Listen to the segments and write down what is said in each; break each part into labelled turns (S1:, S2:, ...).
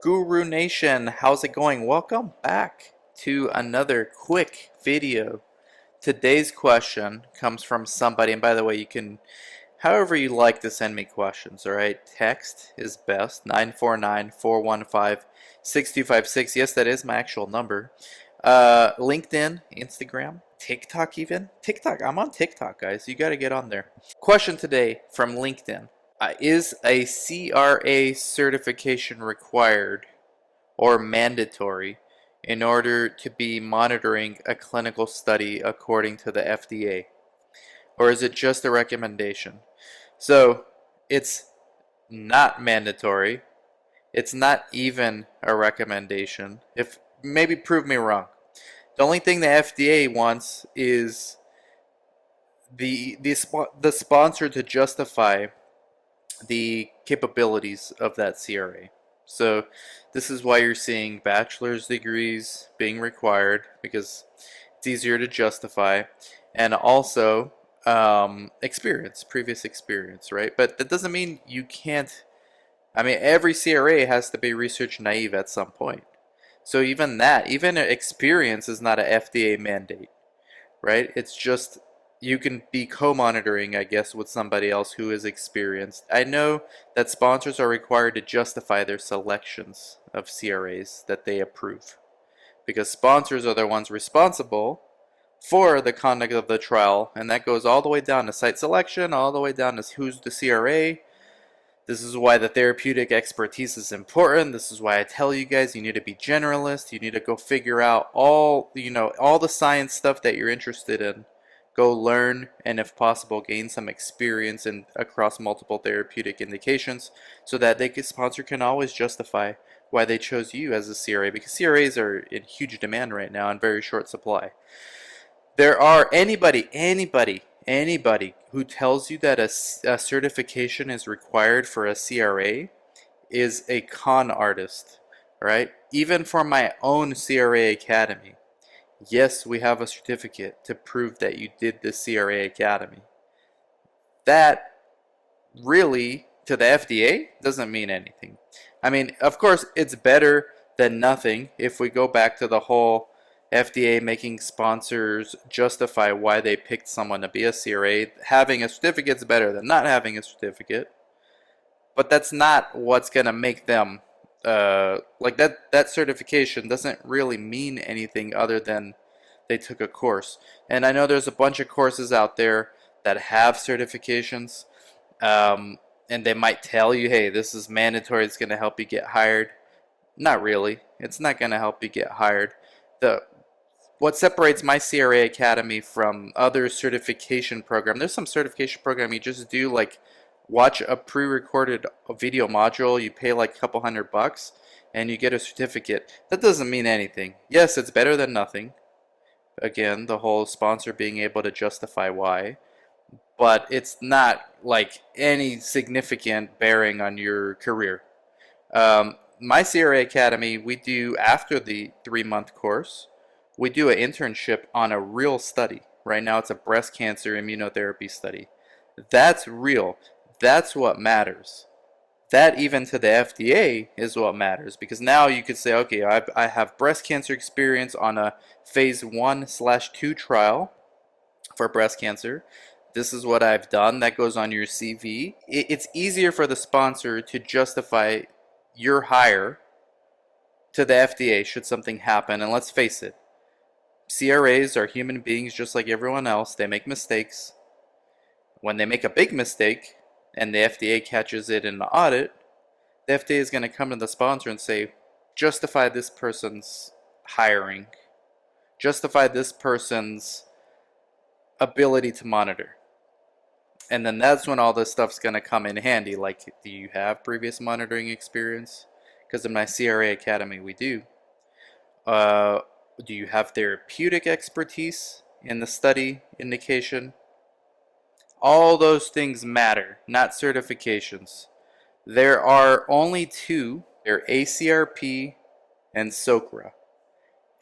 S1: Guru Nation, how's it going? Welcome back to another quick video. Today's question comes from somebody, and by the way, you can, however you like to send me questions, alright? Text is best, 949-415-6256. Yes, that is my actual number. LinkedIn, Instagram, TikTok even. TikTok, I'm on TikTok, guys. You gotta get on there. Question today from LinkedIn. Is a CRA certification required or mandatory in order to be monitoring a clinical study according to the FDA? Or is it just a recommendation? So it's not mandatory. It's not even a recommendation. If maybe prove me wrong. The only thing the FDA wants is the sponsor to justify the capabilities of that CRA. So this is why you're seeing bachelor's degrees being required, because it's easier to justify, and also previous experience, right? But that doesn't mean you can't. I mean, every CRA has to be research naive at some point. So even experience is not a FDA mandate, right? It's just you can be co-monitoring, I guess, with somebody else who is experienced. I know that sponsors are required to justify their selections of CRAs that they approve, because sponsors are the ones responsible for the conduct of the trial, and that goes all the way down to site selection, all the way down to who's the CRA. This is why the therapeutic expertise is important. This is why I tell you guys you need to be generalist. You need to go figure out all the science stuff that you're interested in. Go learn, and if possible, gain some experience across multiple therapeutic indications, so that sponsor can always justify why they chose you as a CRA, because CRAs are in huge demand right now in very short supply. There are anybody who tells you that a certification is required for a CRA is a con artist, right? Even for my own CRA Academy, yes, we have a certificate to prove that you did the CRA Academy. That really, to the FDA, doesn't mean anything. I mean, of course, it's better than nothing if we go back to the whole FDA making sponsors justify why they picked someone to be a CRA. Having a certificate is better than not having a certificate. But that's not what's going to make them, like that certification doesn't really mean anything other than they took a course. And I know there's a bunch of courses out there that have certifications, and they might tell you, hey, this is mandatory, it's going to help you get hired. Not really. It's not going to help you get hired. What separates my CRA Academy from other certification program, there's some certification program you just do, like watch a pre-recorded video module, you pay like a couple $100 and you get a certificate. That doesn't mean anything. Yes, it's better than nothing. Again, the whole sponsor being able to justify why, but it's not like any significant bearing on your career. My CRA Academy, we do, after the 3-month course, we do an internship on a real study. Right now it's a breast cancer immunotherapy study. That's real. That's what matters. That, even to the FDA, is what matters, because now you could say, okay, I have breast cancer experience on a phase 1/2 trial for breast cancer. This is what I've done. That goes on your CV. It's easier for the sponsor to justify your hire to the FDA should something happen. And let's face it, CRAs are human beings just like everyone else. They make mistakes. When they make a big mistake and the FDA catches it in the audit, the FDA is going to come to the sponsor and say, justify this person's hiring, justify this person's ability to monitor. And then that's when all this stuff's going to come in handy. Like, do you have previous monitoring experience? Because in my CRA Academy, we do. Do you have therapeutic expertise in the study indication? All those things matter, not certifications. There are only two. They're ACRP and SOCRA.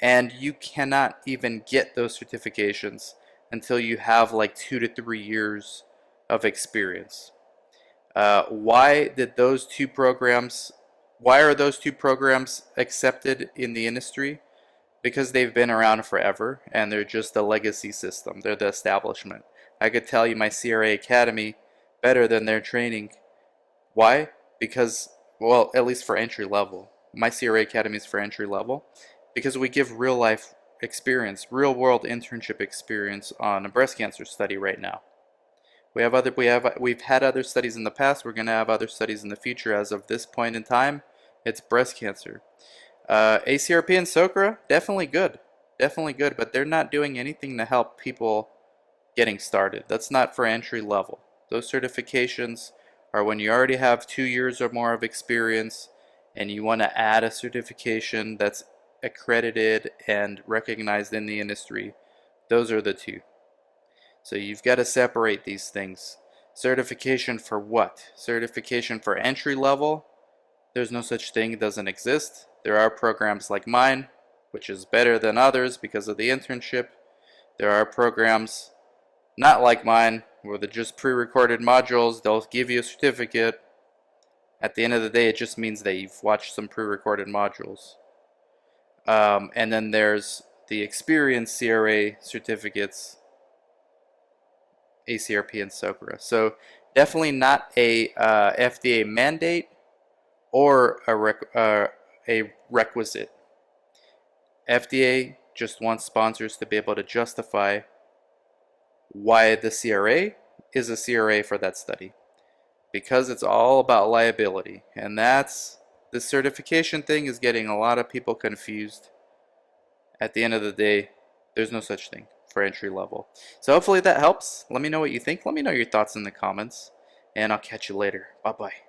S1: And you cannot even get those certifications until you have like 2 to 3 years of experience. Why did those two programs Why are those two programs accepted in the industry? Because they've been around forever and they're just a legacy system. They're the establishment. I could tell you my CRA Academy better than their training. Why? Because, well, at least for entry level. My CRA Academy is for entry level because we give real life experience, real world internship experience on a breast cancer study right now. We've had other studies in the past. We're going to have other studies in the future. As of this point in time, it's breast cancer. ACRP and SOCRA, definitely good, but they're not doing anything to help people getting started. That's not for entry level. Those certifications are when you already have 2 years or more of experience and you want to add a certification that's accredited and recognized in the industry. Those are the two. So you've got to separate these things. Certification for what? Certification for entry level? There's no such thing, it doesn't exist. There are programs like mine, which is better than others because of the internship. There are programs not like mine, where they're just pre-recorded modules. They'll give you a certificate. At the end of the day, it just means that you've watched some pre-recorded modules. And then there's the experienced CRA certificates, ACRP and SOCRA. So definitely not a FDA mandate or a requisite. FDA just wants sponsors to be able to justify why the CRA is a CRA for that study. Because it's all about liability. And the certification thing is getting a lot of people confused. At the end of the day, there's no such thing for entry level. So hopefully that helps. Let me know what you think. Let me know your thoughts in the comments. And I'll catch you later. Bye-bye.